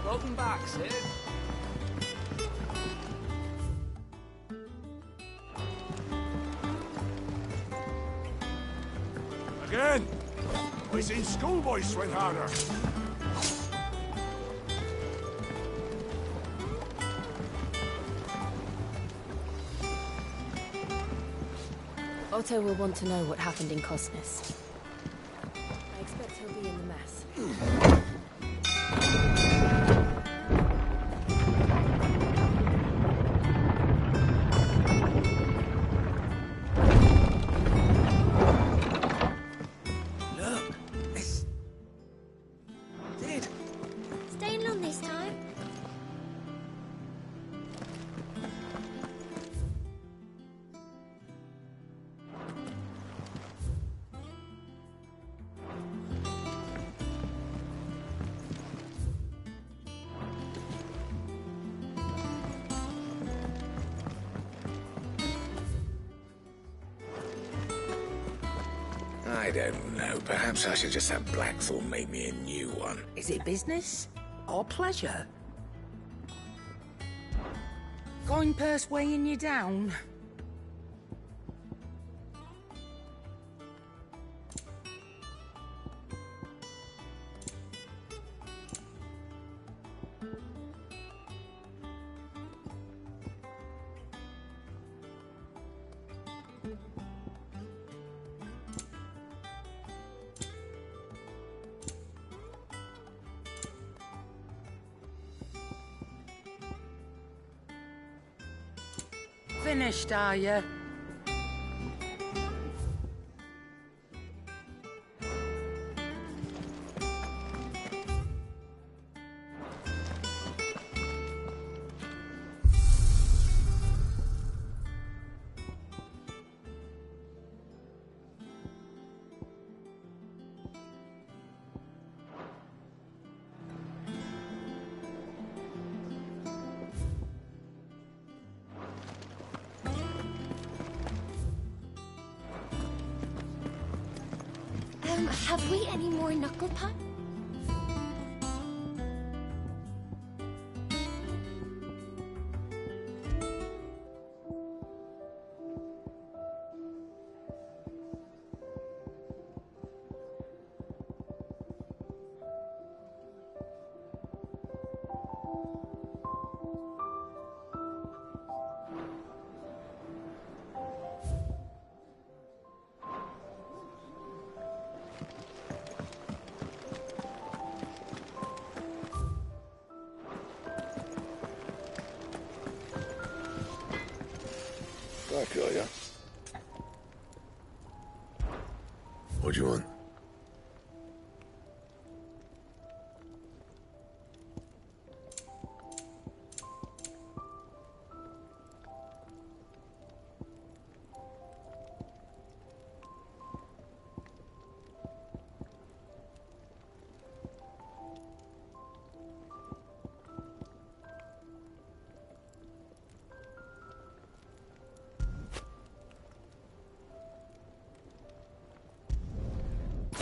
Welcome back, Sid. Again! I seen schoolboys swing harder. Otto will want to know what happened in Cosnes. I expect he'll be in the mess. I don't know. Perhaps I should just have Blackthorn make me a new one. Is it business or pleasure? Coin purse weighing you down? Finished, are you? Have we any more knuckle puck? Back, are ya? What do you want?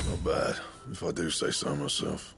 Not bad, if I do say so myself.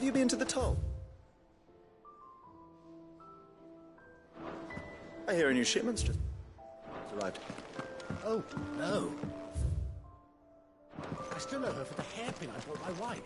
you been to the toll? I hear a new shipment's just arrived. Oh, no. I still owe her for the hairpin I bought my wife.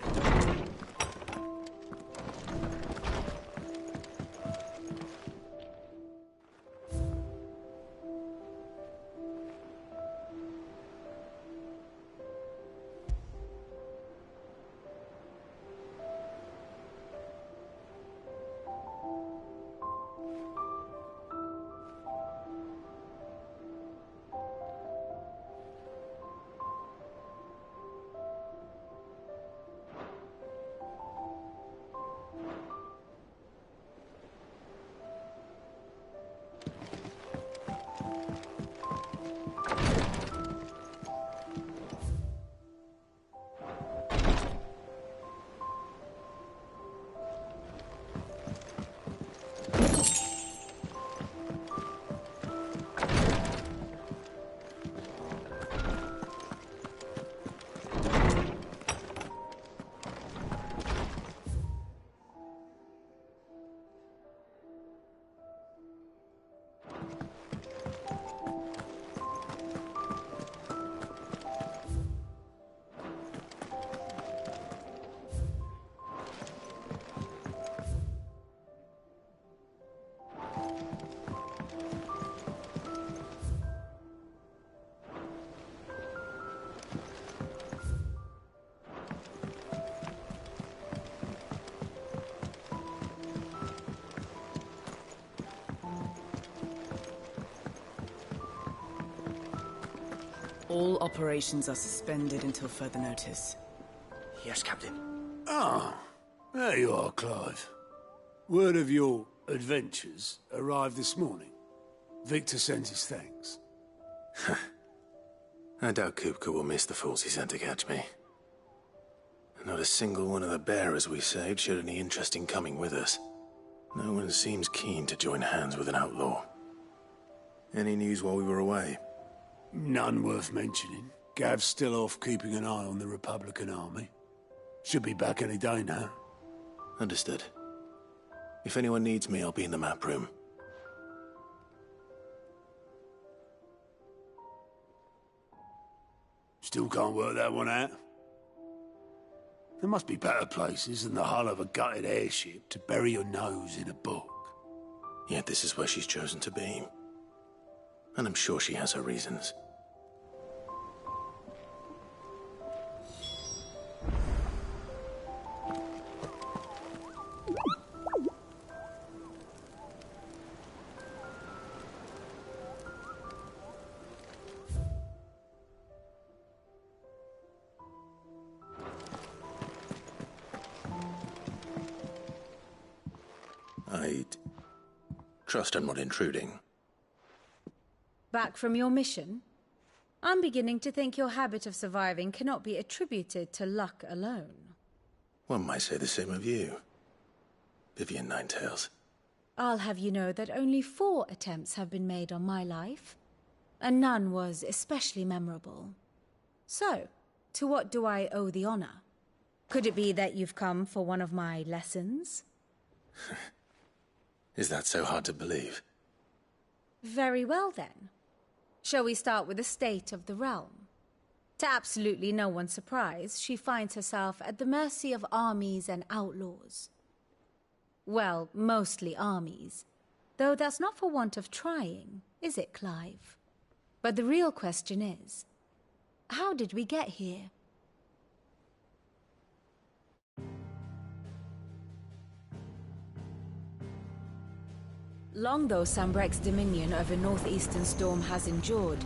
All operations are suspended until further notice. Yes, Captain. Ah, there you are, Clive. Word of your adventures arrived this morning. Victor sends his thanks. I doubt Kupka will miss the fools he sent to catch me. Not a single one of the bearers we saved showed any interest in coming with us. No one seems keen to join hands with an outlaw. Any news while we were away? None worth mentioning. Gav's still off keeping an eye on the Republican army. Should be back any day now. Understood. If anyone needs me, I'll be in the map room. Still can't work that one out. There must be better places than the hull of a gutted airship to bury your nose in a book. Yet this is where she's chosen to be. And I'm sure she has her reasons. I trust I'm not intruding. Back from your mission? I'm beginning to think your habit of surviving cannot be attributed to luck alone. One might say the same of you, Vivian Ninetails. I'll have you know that only 4 attempts have been made on my life, and none was especially memorable. So, to what do I owe the honor? Could it be that you've come for one of my lessons? Is that so hard to believe? Very well, then. Shall we start with the state of the realm? To absolutely no one's surprise, she finds herself at the mercy of armies and outlaws. Well, mostly armies. Though that's not for want of trying, is it, Clive? But the real question is, how did we get here? Long though Sambrek's dominion over northeastern Storm has endured,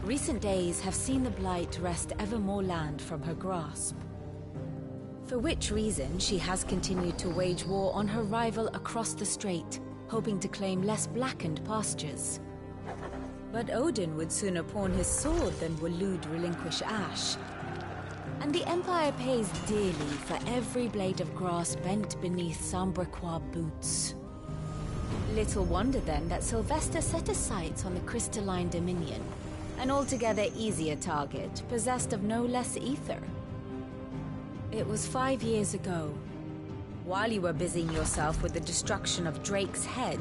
recent days have seen the Blight wrest ever more land from her grasp. For which reason she has continued to wage war on her rival across the strait, hoping to claim less blackened pastures. But Odin would sooner pawn his sword than Waloed relinquish Ash. And the Empire pays dearly for every blade of grass bent beneath Sambrequois boots. Little wonder then that Sylvester set his sights on the crystalline dominion, an altogether easier target, possessed of no less ether. It was 5 years ago, while you were busying yourself with the destruction of Drake's head,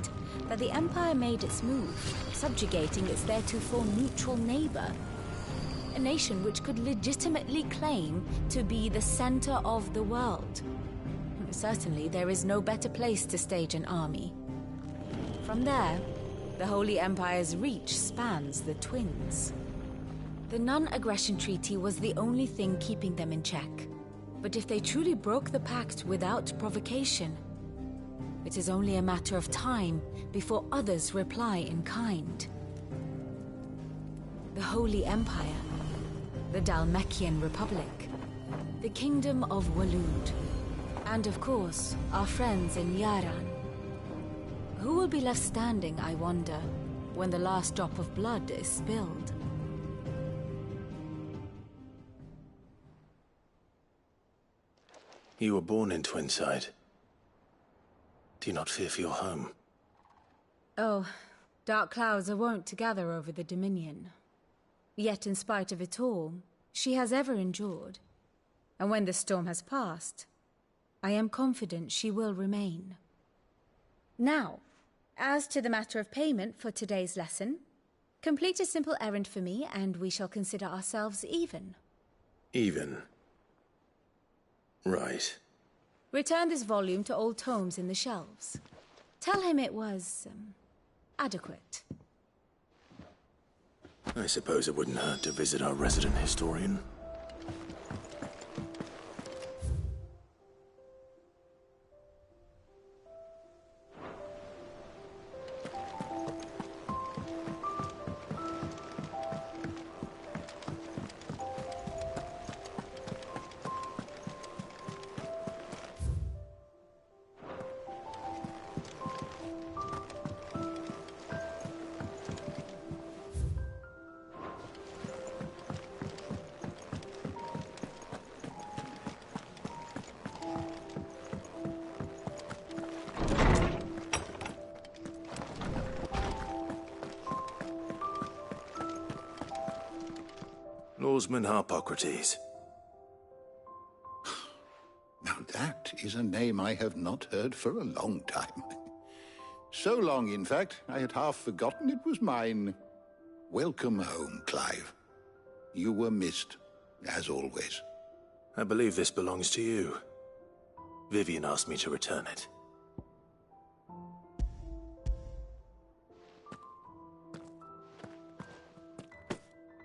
that the Empire made its move, subjugating its theretofore neutral neighbor. A nation which could legitimately claim to be the center of the world. Certainly, there is no better place to stage an army. From there, the Holy Empire's reach spans the Twins. The non-aggression treaty was the only thing keeping them in check. But if they truly broke the pact without provocation, it is only a matter of time before others reply in kind. The Holy Empire, the Dhalmekian Republic, the Kingdom of Waloed, and of course, our friends in Yaran. Who will be left standing, I wonder, when the last drop of blood is spilled? You were born in Twinside. Do you not fear for your home? Oh, dark clouds are wont to gather over the Dominion. Yet in spite of it all, she has ever endured. And when the storm has passed, I am confident she will remain. Now, as to the matter of payment for today's lesson, complete a simple errand for me and we shall consider ourselves even. Even? Right. Return this volume to old tomes in the shelves. Tell him it was, adequate. I suppose it wouldn't hurt to visit our resident historian. Lawsman Harpocrates. Now that is a name I have not heard for a long time. So long, in fact, I had half forgotten it was mine. Welcome home, Clive. You were missed, as always. I believe this belongs to you. Vivian asked me to return it.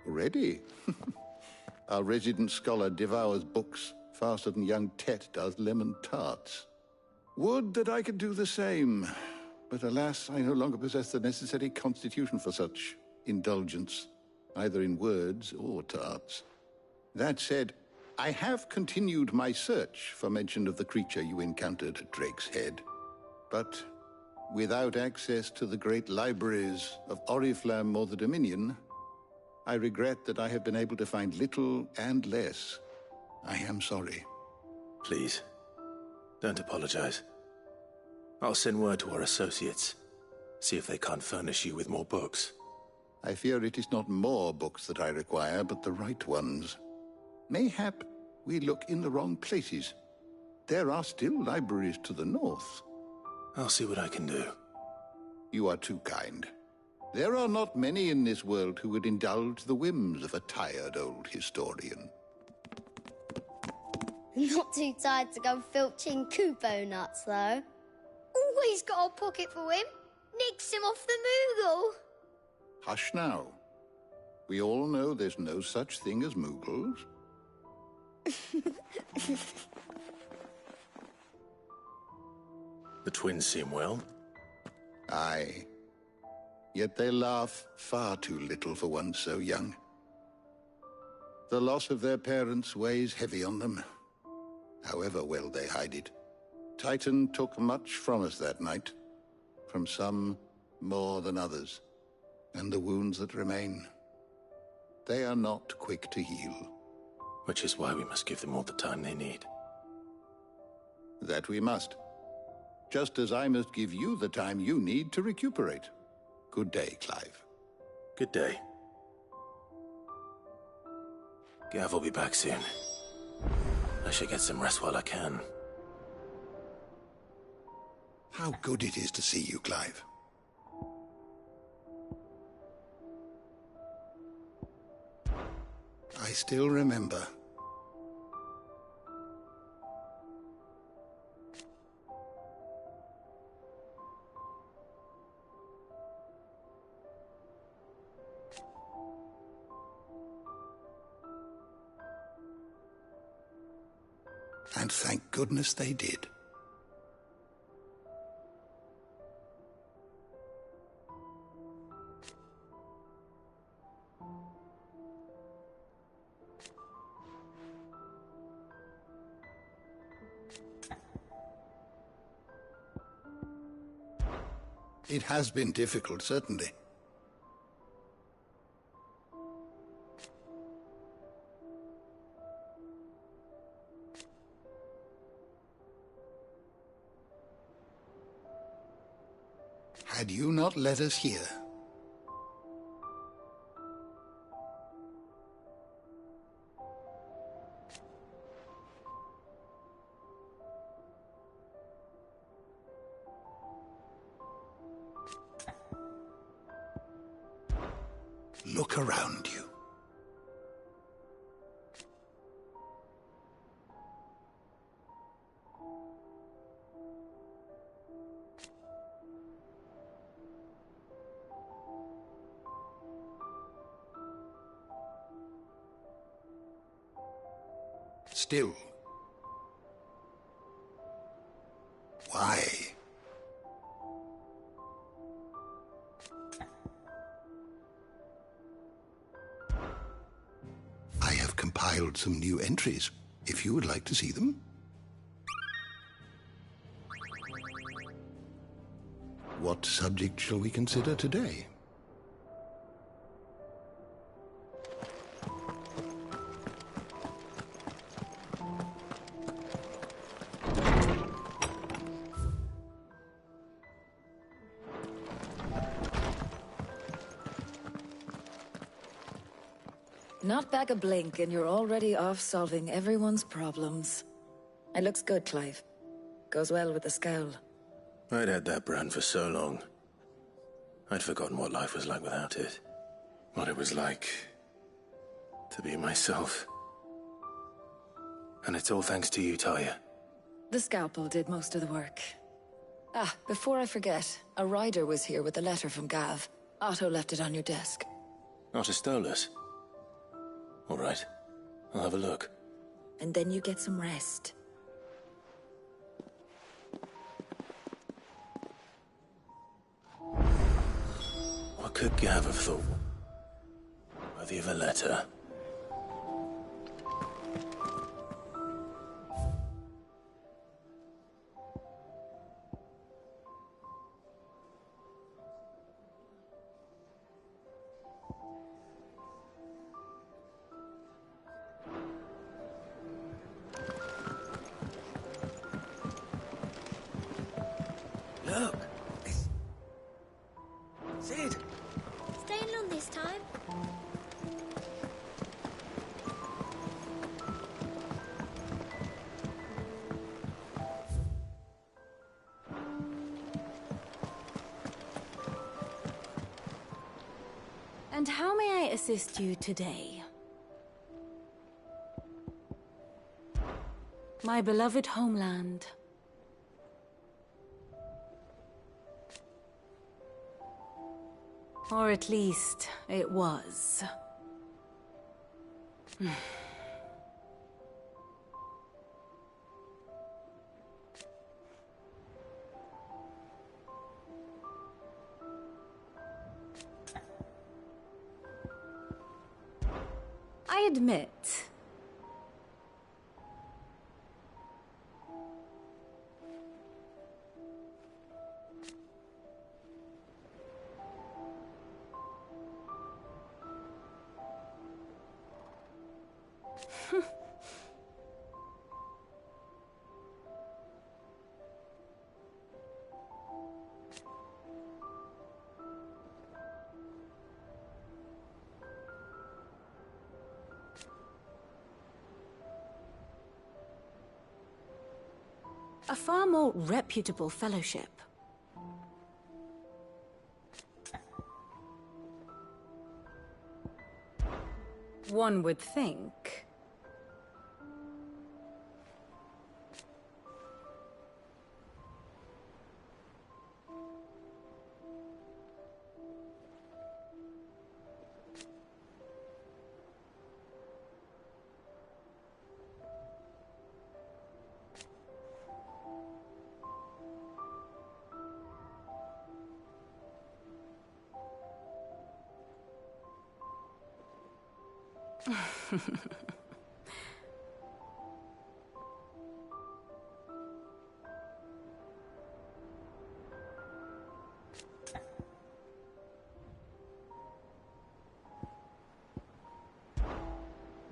Ready? Our resident scholar devours books faster than young Tet does lemon tarts. Would that I could do the same. But alas, I no longer possess the necessary constitution for such indulgence, either in words or tarts. That said, I have continued my search for mention of the creature you encountered at Drake's Head. But without access to the great libraries of Oriflamme or the Dominion, I regret that I have been able to find little and less. I am sorry. Please, don't apologize. I'll send word to our associates. See if they can't furnish you with more books. I fear it is not more books that I require, but the right ones. Mayhap we look in the wrong places. There are still libraries to the north. I'll see what I can do. You are too kind. There are not many in this world who would indulge the whims of a tired old historian. Not too tired to go filching Kupo nuts, though. Always got a pocket for him. Nicks him off the Moogle. Hush now. We all know there's no such thing as Moogles. The twins seem well. Aye. Yet they laugh far too little for one so young. The loss of their parents weighs heavy on them, however well they hide it. Titan took much from us that night, from some more than others, and the wounds that remain, they are not quick to heal. Which is why we must give them all the time they need. That we must. Just as I must give you the time you need to recuperate. Good day, Clive. Good day. Gav will be back soon. I should get some rest while I can. How good it is to see you, Clive. I still remember. And thank goodness they did. It has been difficult, certainly. Had you not led us here, look around you. Still. Why? I have compiled some new entries, if you would like to see them. What subject shall we consider today? Not back a blink and you're already off solving everyone's problems. It looks good, Clive. Goes well with the scowl. I'd had that brand for so long. I'd forgotten what life was like without it. What it was like to be myself. And it's all thanks to you, Talia. The scalpel did most of the work. Ah, before I forget, a rider was here with a letter from Gav. Otto left it on your desk. Otto stole us. All right, I'll have a look. And then you get some rest. What could Gav have thought? Worthy of a letter. Look! Sid! Staying long this time? And how may I assist you today? My beloved homeland. Or at least, it was. I admit, a far more reputable fellowship One would think.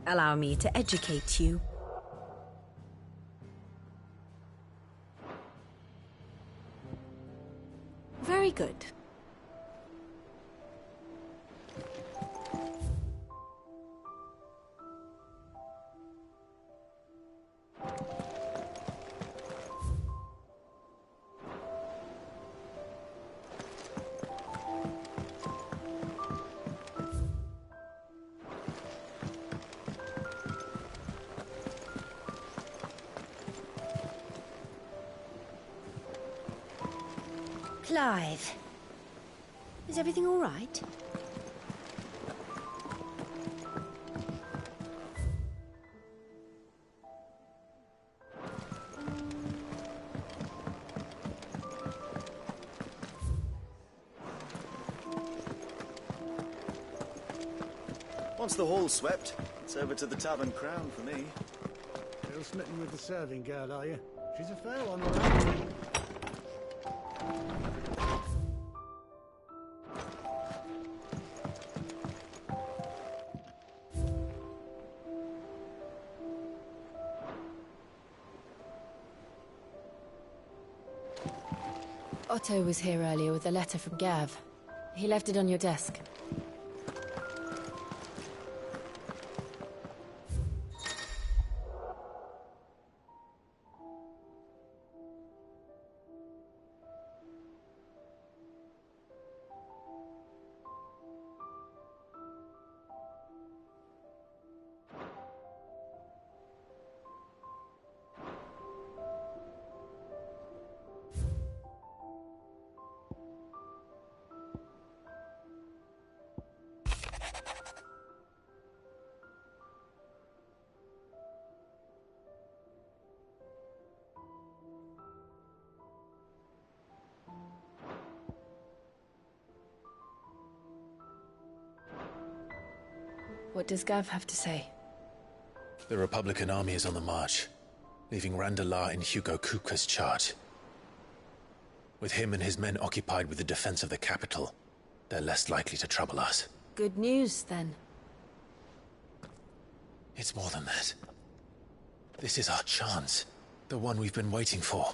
Allow me to educate you. Very good. Clive, is everything all right? Once the hall's swept, it's over to the Tavern Crown for me. Still smitten with the serving girl, are you? She's a fair one, all right. Otto was here earlier with a letter from Gav. He left it on your desk. What does Gav have to say? The Republican army is on the march, leaving Randalar in Hugo Kuka's charge. With him and his men occupied with the defense of the capital, they're less likely to trouble us. Good news, then. It's more than that. This is our chance. The one we've been waiting for.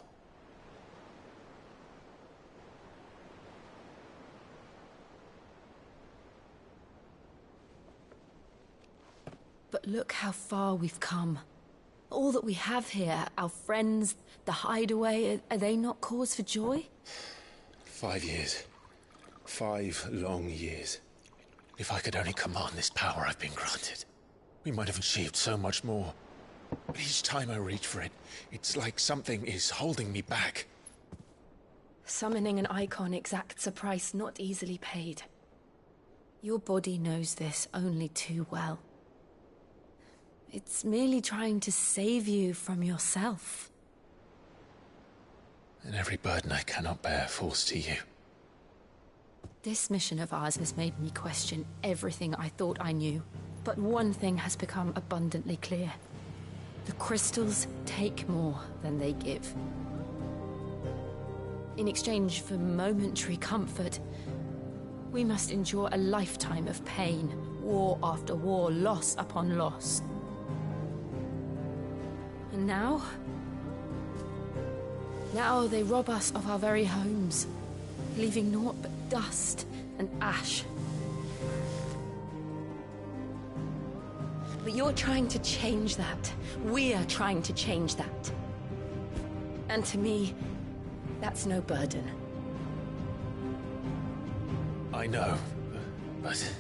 But look how far we've come. All that we have here, our friends, the hideaway, are they not cause for joy? 5 years. 5 long years. If I could only command this power I've been granted, we might have achieved so much more. But each time I reach for it, it's like something is holding me back. Summoning an icon exacts a price not easily paid. Your body knows this only too well. It's merely trying to save you from yourself. And every burden I cannot bear falls to you. This mission of ours has made me question everything I thought I knew. But one thing has become abundantly clear. The crystals take more than they give. In exchange for momentary comfort, we must endure a lifetime of pain, war after war, loss upon loss. And now they rob us of our very homes, leaving naught but dust and ash. But you're trying to change that. We are trying to change that. And to me, that's no burden. I know, but...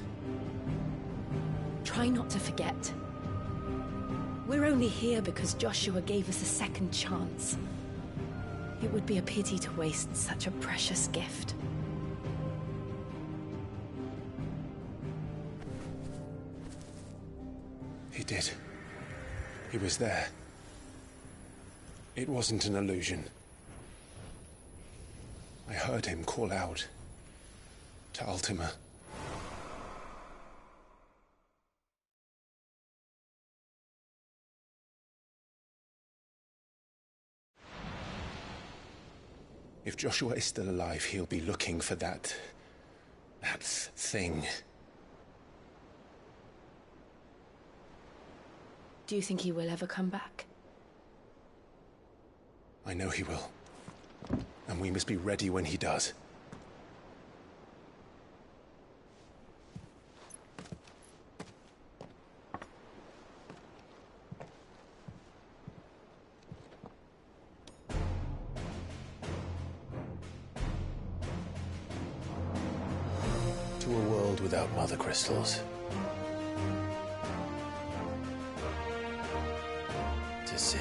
Try not to forget. We're only here because Joshua gave us a second chance. It would be a pity to waste such a precious gift. He did. He was there. It wasn't an illusion. I heard him call out to Ultima. If Joshua is still alive, he'll be looking for that thing. Do you think he will ever come back? I know he will. And we must be ready when he does. To a world without mother crystals. To Sid.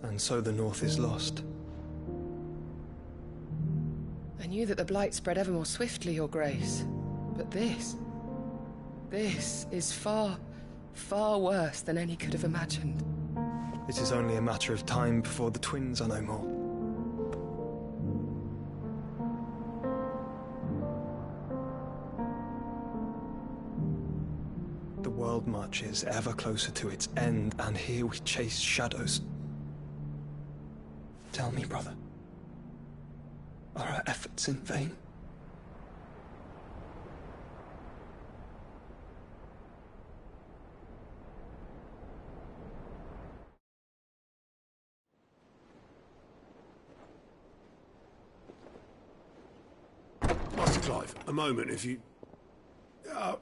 And so the North is lost. I knew that the Blight spread ever more swiftly, Your Grace. But this is far, far worse than any could have imagined. It is only a matter of time before the twins are no more. The world marches ever closer to its end, and here we chase shadows. Tell me, brother, are our efforts in vain? Master Clive, a moment, if you...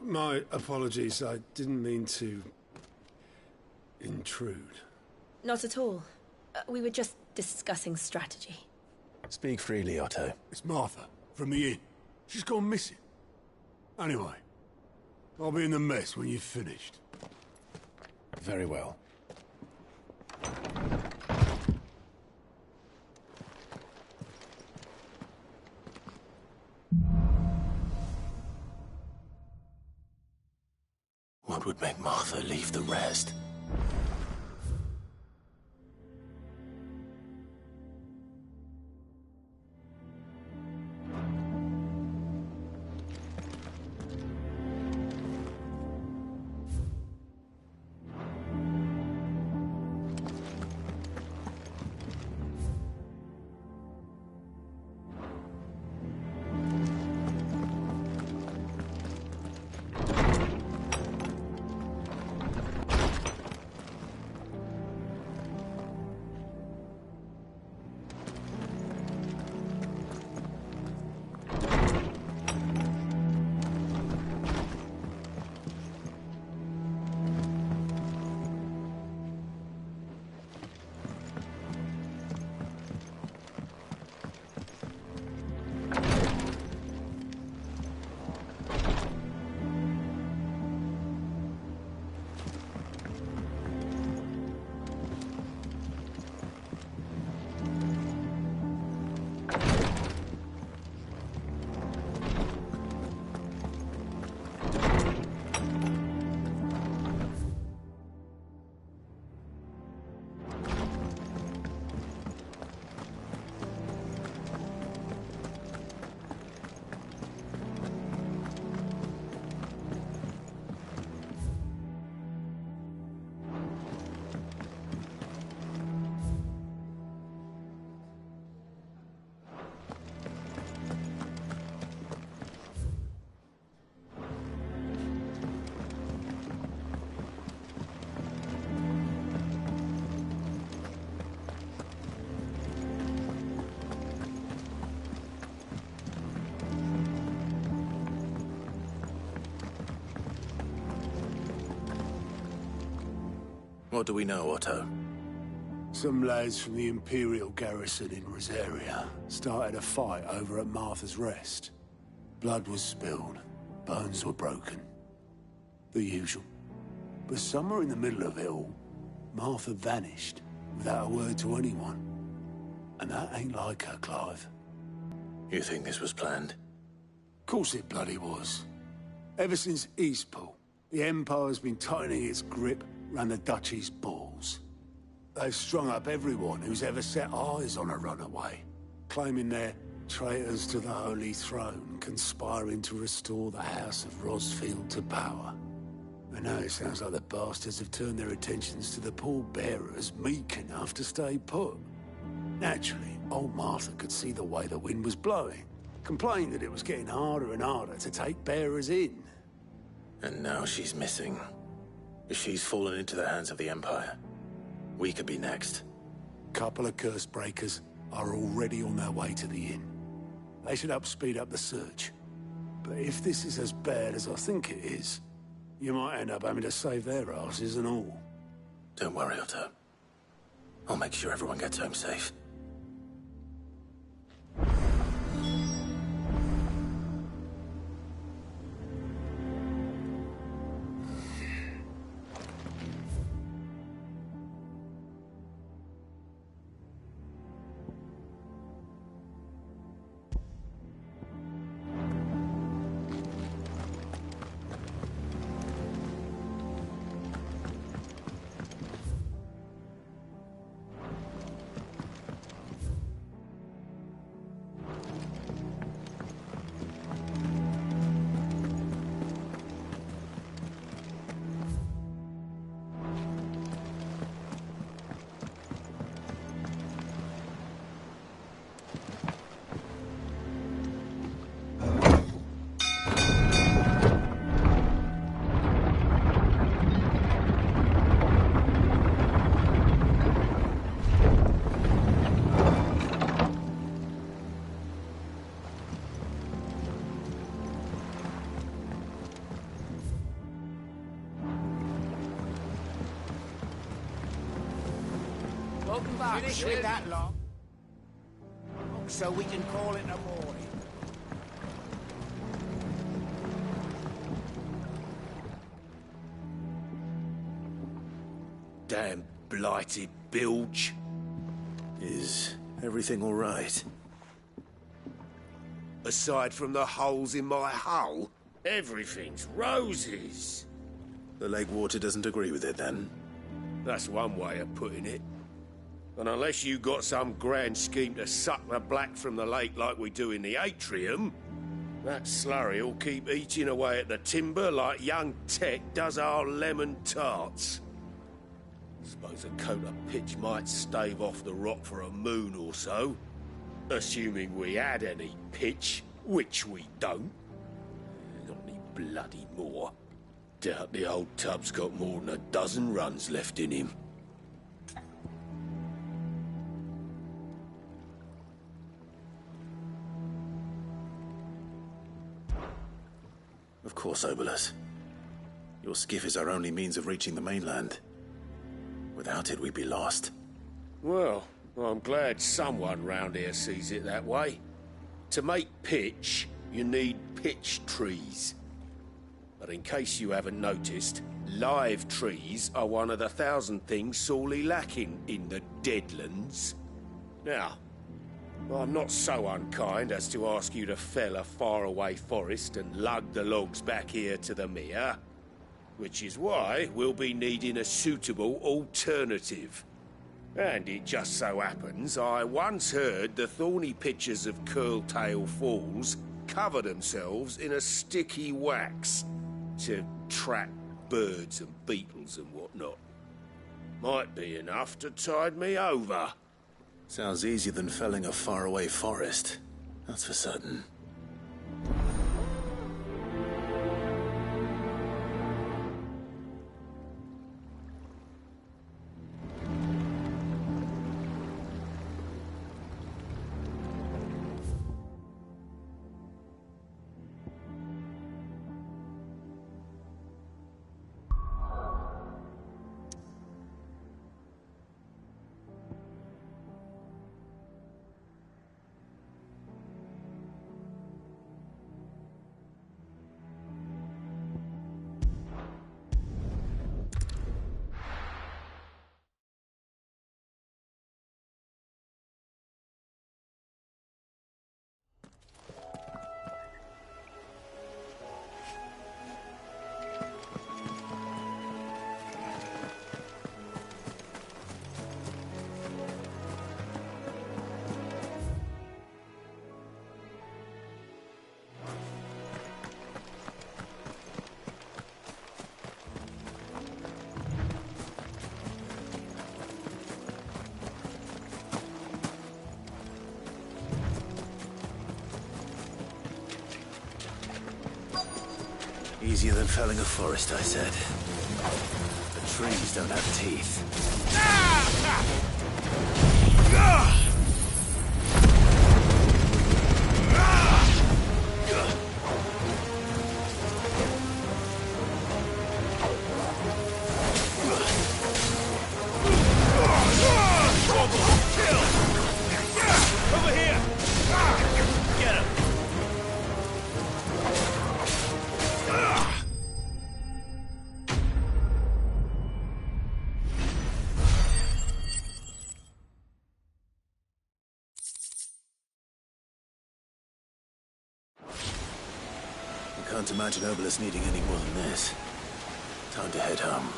my apologies, I didn't mean to... intrude. Not at all. We were just discussing strategy. Speak freely, Otto. It's Martha, from the inn. She's gone missing. Anyway, I'll be in the mess when you've finished. Very well. What would make Martha leave the rest? What do we know, Otto? Some lads from the Imperial garrison in Rosaria started a fight over at Martha's Rest. Blood was spilled, bones were broken. The usual. But somewhere in the middle of it all, Martha vanished without a word to anyone. And that ain't like her, Clive. You think this was planned? Course it bloody was. Ever since Eastpool, the Empire's been tightening its grip round the Duchy's balls. They've strung up everyone who's ever set eyes on a runaway, claiming they're traitors to the Holy Throne, conspiring to restore the House of Rosfield to power. And now it sounds like the bastards have turned their attentions to the pallbearers meek enough to stay put. Naturally, old Martha could see the way the wind was blowing, complained that it was getting harder and harder to take bearers in. And now she's missing. If she's fallen into the hands of the Empire, we could be next. Couple of curse breakers are already on their way to the inn. They should help speed up the search. But if this is as bad as I think it is, you might end up having to save their asses and all. Don't worry, Otto. I'll make sure everyone gets home safe. Welcome back. Finish with that lot. So we can call it a morning. Damn blighted bilge. Is everything all right? Aside from the holes in my hull, everything's roses. The lake water doesn't agree with it, then? That's one way of putting it. And unless you got some grand scheme to suck the black from the lake like we do in the atrium, that slurry will keep eating away at the timber like young Tech does our lemon tarts. Suppose a coat of pitch might stave off the rot for a moon or so. Assuming we had any pitch, which we don't. Not any bloody more. Doubt the old tub's got more than a dozen runs left in him. Of course, Obolus. Your skiff is our only means of reaching the mainland. Without it, we'd be lost. Well, I'm glad someone round here sees it that way. To make pitch, you need pitch trees. But in case you haven't noticed, live trees are one of the 1,000 things sorely lacking in the Deadlands. Now, I'm not so unkind as to ask you to fell a faraway forest and lug the logs back here to the mere, which is why we'll be needing a suitable alternative. And it just so happens I once heard the thorny pitchers of Curltail Falls cover themselves in a sticky wax to trap birds and beetles and whatnot. Might be enough to tide me over. Sounds easier than felling a faraway forest. That's for certain. Easier than felling a forest, I said. The trees don't have teeth. Can't imagine Obelisk needing any more than this. Time to head home.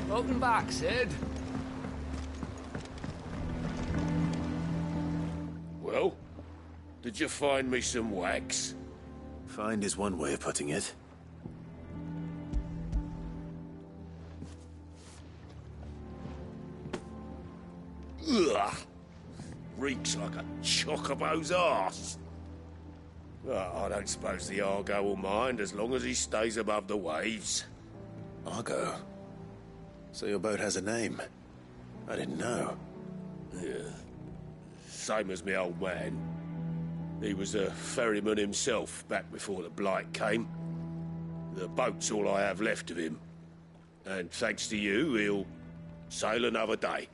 Welcome back, Sid. Well, did you find me some wax? Find is one way of putting it. Ugh! Reeks like a chocobo's arse. Well, I don't suppose the Argo will mind as long as he stays above the waves. Argo? So your boat has a name? I didn't know. Yeah. Same as me old man. He was a ferryman himself back before the Blight came. The boat's all I have left of him. And thanks to you, he'll sail another day.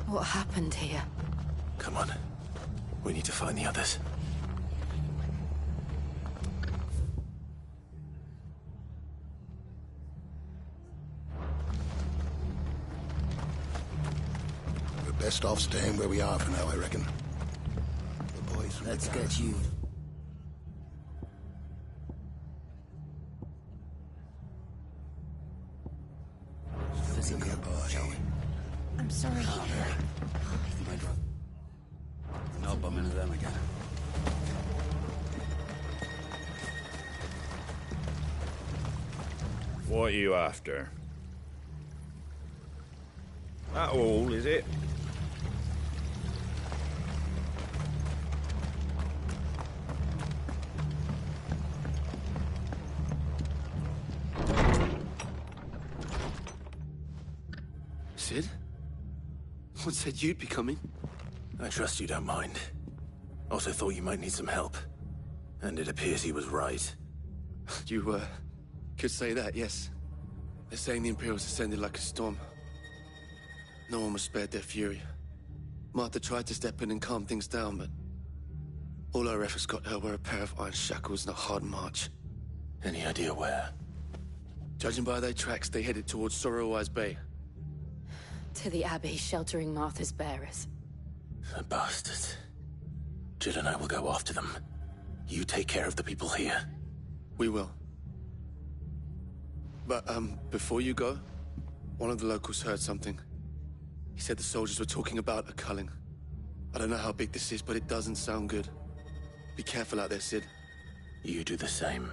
What happened here? Come on. We need to find the others. We're best off staying where we are for now, I reckon. The boys from Let's the get garrison. you. Come here, boy. Shall we? I'm sorry. Not bump into them again. What are you after? That all, is it? Sid? What said you'd be coming? I trust you don't mind. Also thought you might need some help. And it appears he was right. You, could say that, yes. They're saying the Imperials ascended like a storm. No one was spared their fury. Martha tried to step in and calm things down, but all our efforts got her were a pair of iron shackles and a hard march. Any idea where? Judging by their tracks, they headed towards Sorrowwise Bay. To the Abbey, sheltering Martha's bearers. The bastards. Jill and I will go after them. You take care of the people here. We will. But, before you go, one of the locals heard something. He said the soldiers were talking about a culling. I don't know how big this is, but it doesn't sound good. Be careful out there, Sid. You do the same.